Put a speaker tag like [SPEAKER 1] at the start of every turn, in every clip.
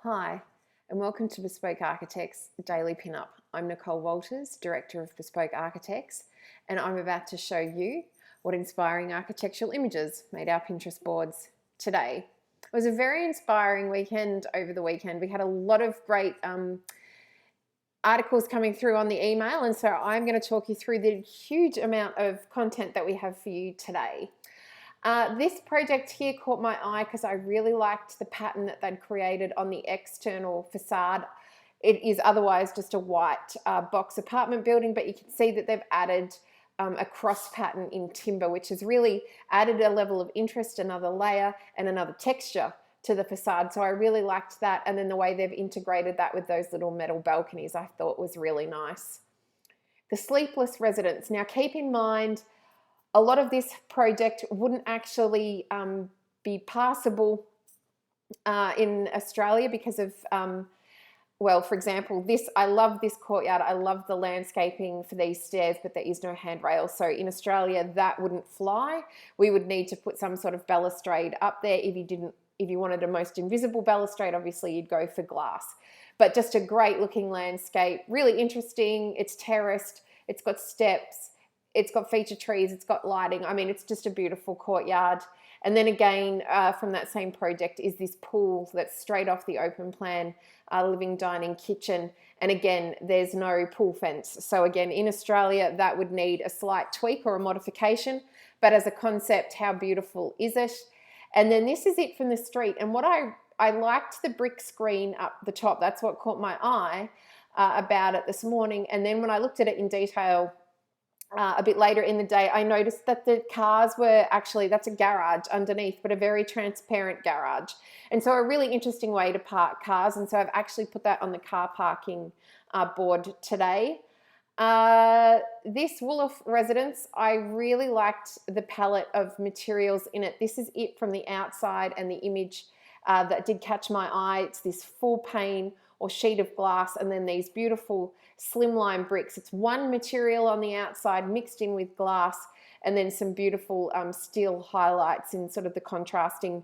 [SPEAKER 1] Hi, and welcome to Bespoke Architects Daily Pinup. I'm Nicole Walters, Director of Bespoke Architects, and I'm about to show you what inspiring architectural images made our Pinterest boards today. It was a very inspiring weekend over the weekend. We had a lot of great articles coming through on the email, and so I'm going to talk you through the huge amount of content that we have for you today. This project here caught my eye because I really liked the pattern that they'd created on the external facade. It is otherwise just a white box apartment building, but you can see that they've added a cross pattern in timber, which has really added a level of interest, another layer and another texture to the facade. So I really liked that. And then the way they've integrated that with those little metal balconies, I thought was really nice. The sleepless residence. Now keep in mind, a lot of this project wouldn't actually be passable in Australia because of, well, for example, I love this courtyard. I love the landscaping for these stairs, but there is no handrail. So in Australia, that wouldn't fly. We would need to put some sort of balustrade up there. If you wanted a most invisible balustrade, obviously you'd go for glass. But just a great looking landscape, really interesting. It's terraced, it's got steps, it's got feature trees, it's got lighting. I mean, it's just a beautiful courtyard. And then again, from that same project is this pool that's straight off the open plan, living, dining, kitchen. And again, there's no pool fence. So again, in Australia, that would need a slight tweak or a modification. But as a concept, how beautiful is it? And then this is it from the street. And what I liked the brick screen up the top. That's what caught my eye about it this morning. And then when I looked at it in detail, a bit later in the day, I noticed that the cars were actually, that's a garage underneath, but a very transparent garage. And so a really interesting way to park cars. And so I've actually put that on the car parking board today. This Woolworth residence, I really liked the palette of materials in it. This is it from the outside, and the image that did catch my eye. It's this full pane or sheet of glass, and then these beautiful slimline bricks. It's one material on the outside mixed in with glass, and then some beautiful steel highlights in sort of the contrasting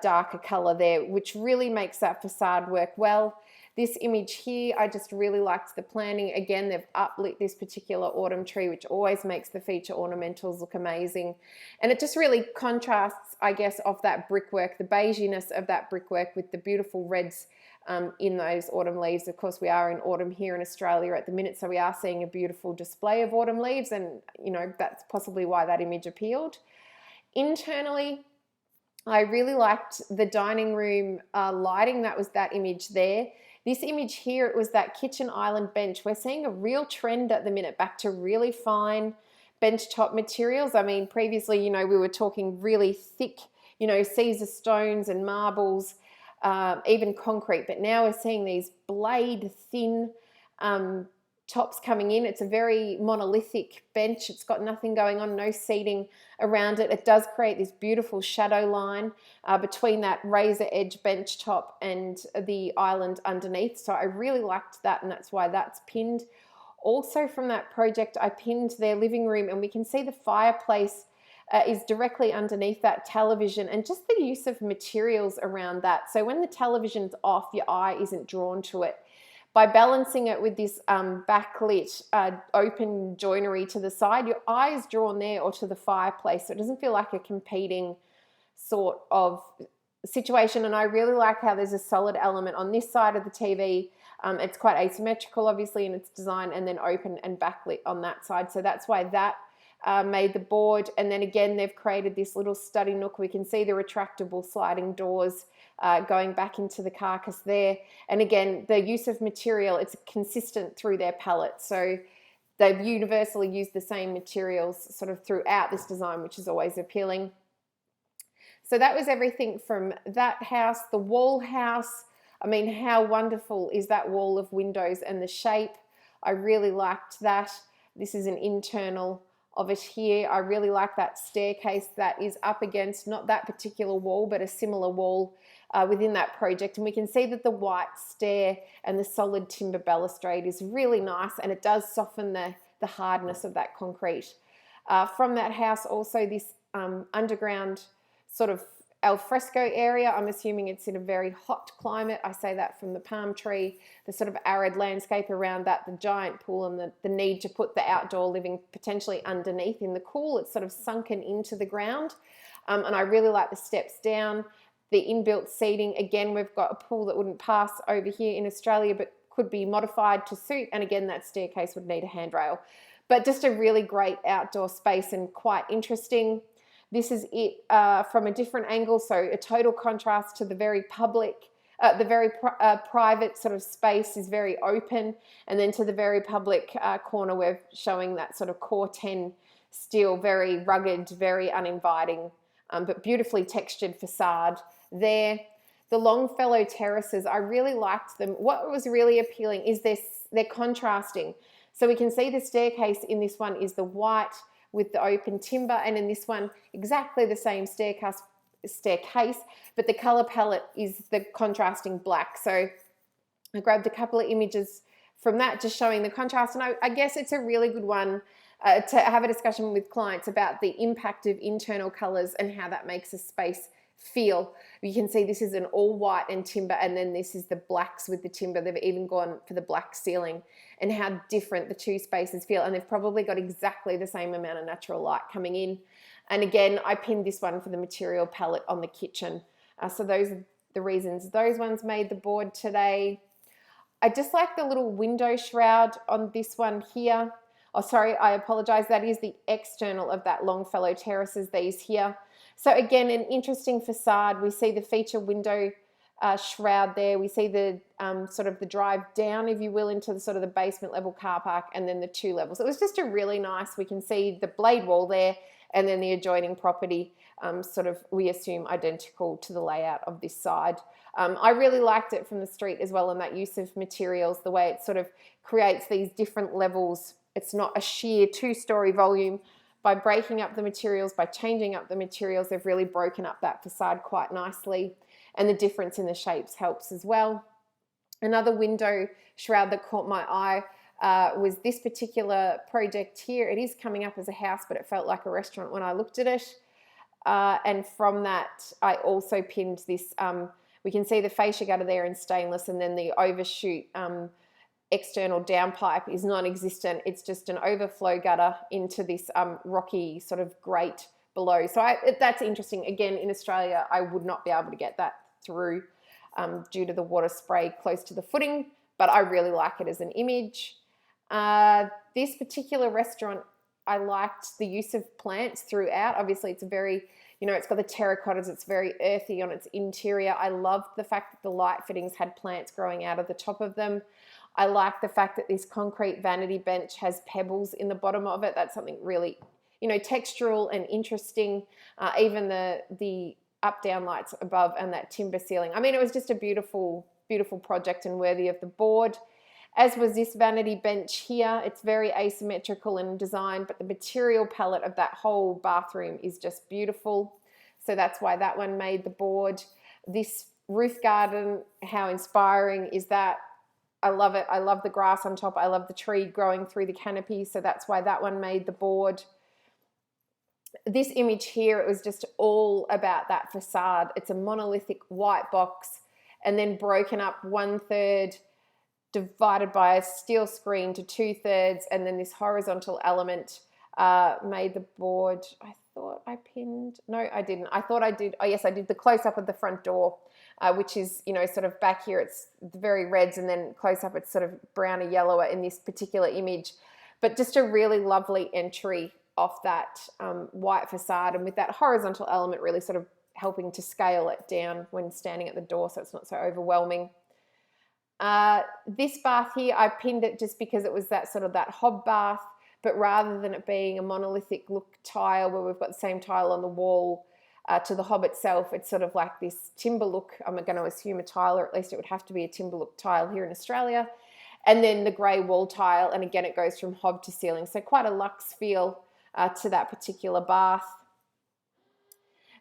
[SPEAKER 1] darker color there, which really makes that facade work well. This image here, I just really liked the planning. Again, they've uplit this particular autumn tree, which always makes the feature ornamentals look amazing. And it just really contrasts, I guess, off that brickwork, the beiginess of that brickwork with the beautiful reds in those autumn leaves. Of course, we are in autumn here in Australia at the minute, so we are seeing a beautiful display of autumn leaves, and you know, that's possibly why that image appealed. Internally, I really liked the dining room lighting. That was that image there. This image here, it was that kitchen island bench. We're seeing a real trend at the minute back to really fine benchtop materials. I mean, previously, you know, we were talking really thick, you know, Caesar stones and marbles, even concrete, but now we're seeing these blade thin tops coming in. It's a very monolithic bench. It's got nothing going on, no seating around it. It does create this beautiful shadow line between that razor edge bench top and the island underneath. So I really liked that, and that's why that's pinned. Also from that project, I pinned their living room, and we can see the fireplace is directly underneath that television, and just the use of materials around that. So when the television's off, your eye isn't drawn to it. By balancing it with this backlit open joinery to the side, your eye is drawn there or to the fireplace, so it doesn't feel like a competing sort of situation. And I really like how there's a solid element on this side of the TV. It's quite asymmetrical, obviously, in its design, and then open and backlit on that side. So that's why that made the board. And then again, they've created this little study nook. We can see the retractable sliding doors going back into the carcass there. And again, the use of material, it's consistent through their palette. So they've universally used the same materials sort of throughout this design, which is always appealing. So that was everything from that house. The wall house, I mean, how wonderful is that wall of windows and the shape? I really liked that. This is an internal of it here. I really like that staircase that is up against not that particular wall, but a similar wall within that project. And we can see that the white stair and the solid timber balustrade is really nice, and it does soften the hardness of that concrete. From that house, also this underground sort of al fresco area. I'm assuming it's in a very hot climate. I say that from the palm tree, the sort of arid landscape around that, the giant pool, and the need to put the outdoor living potentially underneath in the cool. It's sort of sunken into the ground. And I really like the steps down, the inbuilt seating. Again, we've got a pool that wouldn't pass over here in Australia, but could be modified to suit. And again, that staircase would need a handrail. But just a really great outdoor space and quite interesting. This is it from a different angle, so a total contrast to the very public, private sort of space is very open, and then to the very public corner, we're showing that sort of core 10 steel, very rugged, very uninviting, but beautifully textured facade there. The Longfellow terraces, I really liked them. What was really appealing is they're contrasting. So we can see the staircase in this one is the white with the open timber, and in this one exactly the same staircase, but the color palette is the contrasting black. So I grabbed a couple of images from that, just showing the contrast, and I guess it's a really good one to have a discussion with clients about the impact of internal colors and how that makes a space feel. You can see this is an all white and timber, and then this is the blacks with the timber. They've even gone for the black ceiling, and how different the two spaces feel, and they've probably got exactly the same amount of natural light coming in. And again, I pinned this one for the material palette on the kitchen. So those are the reasons those ones made the board today. I just like the little window shroud on this one here. Oh, sorry, I apologize. That is the external of that Longfellow terraces, these here. So again, an interesting facade. We see the feature window shroud there. We see the sort of the drive down, if you will, into the sort of the basement level car park, and then the two levels. It was just a really nice, we can see the blade wall there, and then the adjoining property sort of, we assume, identical to the layout of this side. I really liked it from the street as well, and that use of materials, the way it sort of creates these different levels. It's not a sheer two-story volume. By breaking up the materials, by changing up the materials, they've really broken up that facade quite nicely. And the difference in the shapes helps as well. Another window shroud that caught my eye was this particular project here. It is coming up as a house, but it felt like a restaurant when I looked at it. And from that, I also pinned this, we can see the fascia gutter there in stainless, and then the overshoot external downpipe is non-existent. It's just an overflow gutter into this rocky sort of grate below. So that's interesting. Again, in Australia, I would not be able to get that through due to the water spray close to the footing, but I really like it as an image. This particular restaurant, I liked the use of plants throughout. Obviously, it's a very, it's got the terracottas, it's very earthy on its interior. I loved the fact that the light fittings had plants growing out of the top of them. I like the fact that this concrete vanity bench has pebbles in the bottom of it. That's something really, textural and interesting. Even the up-down lights above and that timber ceiling. I mean, it was just a beautiful, beautiful project and worthy of the board. As was this vanity bench here. It's very asymmetrical in design, but the material palette of that whole bathroom is just beautiful. So that's why that one made the board. This roof garden, how inspiring is that? I love it. I love the grass on top. I love the tree growing through the canopy. So that's why that one made the board. This image here, it was just all about that facade. It's a monolithic white box, and then broken up 1/3, divided by a steel screen to 2/3, and then this horizontal element made the board. I thought I pinned, no, I didn't. I thought I did. Oh yes, I did the close-up of the front door, which is, sort of back here, it's very reds, and then close up it's sort of browner yellower in this particular image. But just a really lovely entry off that white facade, and with that horizontal element really sort of helping to scale it down when standing at the door, so it's not so overwhelming. This bath here, I pinned it just because it was that sort of that hob bath, but rather than it being a monolithic look tile where we've got the same tile on the wall to the hob itself, it's sort of like this timber look. I'm going to assume a tile, or at least it would have to be a timber look tile here in Australia. And then the grey wall tile, and again it goes from hob to ceiling, so quite a luxe feel to that particular bath.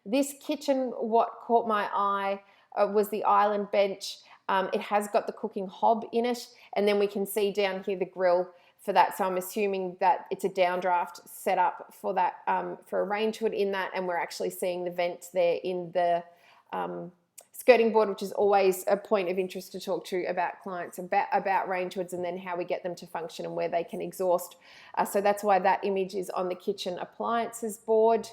[SPEAKER 1] This kitchen, what caught my eye was the island bench. It has got the cooking hob in it, and then we can see down here the grill for that. So I'm assuming that it's a downdraft setup for that, for a range hood in that, and we're actually seeing the vent there in the skirting board, which is always a point of interest to talk to about clients about range hoods, and then how we get them to function and where they can exhaust. So that's why that image is on the kitchen appliances board.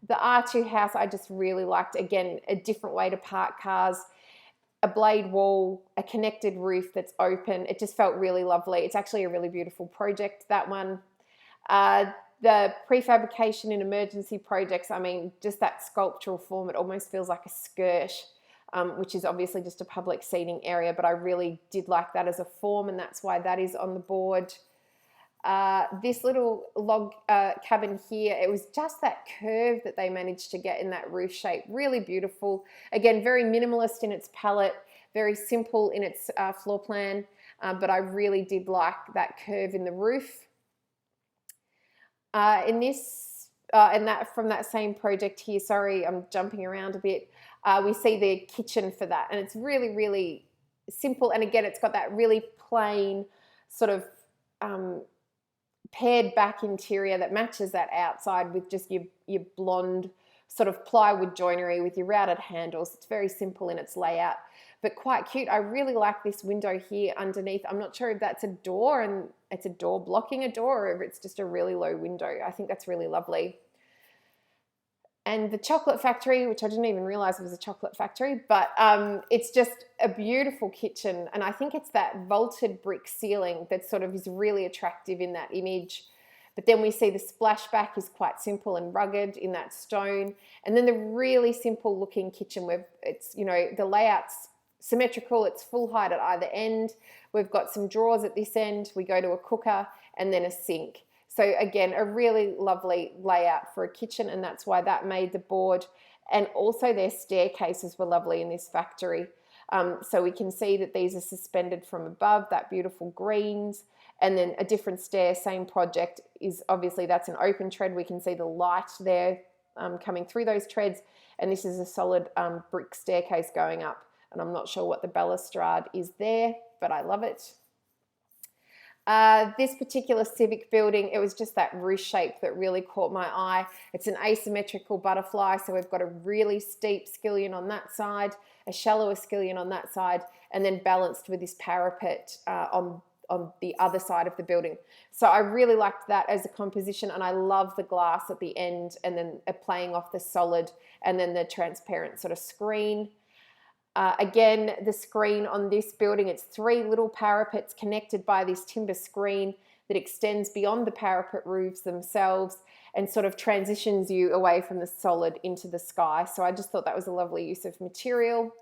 [SPEAKER 1] The R2 house I just really liked. Again, a different way to park cars, a blade wall, a connected roof that's open. It just felt really lovely. It's actually a really beautiful project, that one. The prefabrication in emergency projects, I mean, just that sculptural form, it almost feels like a skirt, which is obviously just a public seating area, but I really did like that as a form, and that's why that is on the board. This little log cabin here, it was just that curve that they managed to get in that roof shape. Really beautiful. Again, very minimalist in its palette, very simple in its floor plan, but I really did like that curve in the roof. In this, and that from that same project here, sorry, I'm jumping around a bit, we see the kitchen for that, and it's really, really simple. And again, it's got that really plain sort of pared back interior that matches that outside with just your blonde sort of plywood joinery with your routed handles. It's very simple in its layout, but quite cute. I really like this window here underneath. I'm not sure if that's a door and it's a door blocking a door, or if it's just a really low window. I think that's really lovely. And the chocolate factory, which I didn't even realize was a chocolate factory, but it's just a beautiful kitchen. And I think it's that vaulted brick ceiling that sort of is really attractive in that image. But then we see the splashback is quite simple and rugged in that stone. And then the really simple looking kitchen where it's, you know, the layout's symmetrical, it's full height at either end. We've got some drawers at this end. We go to a cooker and then a sink. So again, a really lovely layout for a kitchen, and that's why that made the board. And also their staircases were lovely in this factory. So we can see that these are suspended from above, that beautiful greens, and then a different stair, same project, is obviously that's an open tread. We can see the light there coming through those treads, and this is a solid brick staircase going up. And I'm not sure what the balustrade is there, but I love it. This particular civic building, it was just that roof shape that really caught my eye. It's an asymmetrical butterfly, so we've got a really steep skillion on that side, a shallower skillion on that side, and then balanced with this parapet on the other side of the building. So I really liked that as a composition, and I love the glass at the end, and then playing off the solid and then the transparent sort of screen. Again, the screen on this building, it's 3 little parapets connected by this timber screen that extends beyond the parapet roofs themselves and sort of transitions you away from the solid into the sky. So I just thought that was a lovely use of material.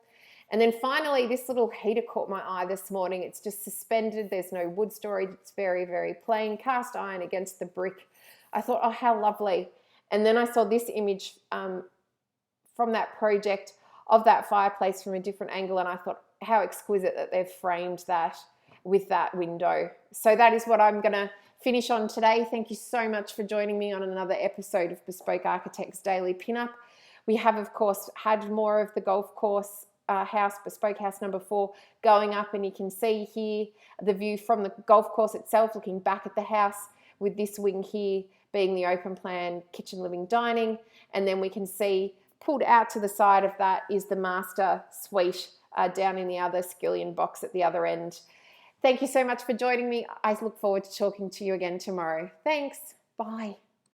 [SPEAKER 1] And then finally, this little heater caught my eye this morning. It's just suspended. There's no wood storage. It's very, very plain, cast iron against the brick. I thought, oh, how lovely. And then I saw this image from that project of that fireplace from a different angle, and I thought how exquisite that they've framed that with that window. So that is what I'm going to finish on today. Thank you so much for joining me on another episode of Bespoke Architects Daily Pinup. We have, of course, had more of the golf course house, Bespoke House number 4, going up, and you can see here the view from the golf course itself, looking back at the house, with this wing here being the open plan kitchen, living, dining, and then we can see pulled out to the side of that is the master suite down in the other skillion box at the other end. Thank you so much for joining me. I look forward to talking to you again tomorrow. Thanks. Bye.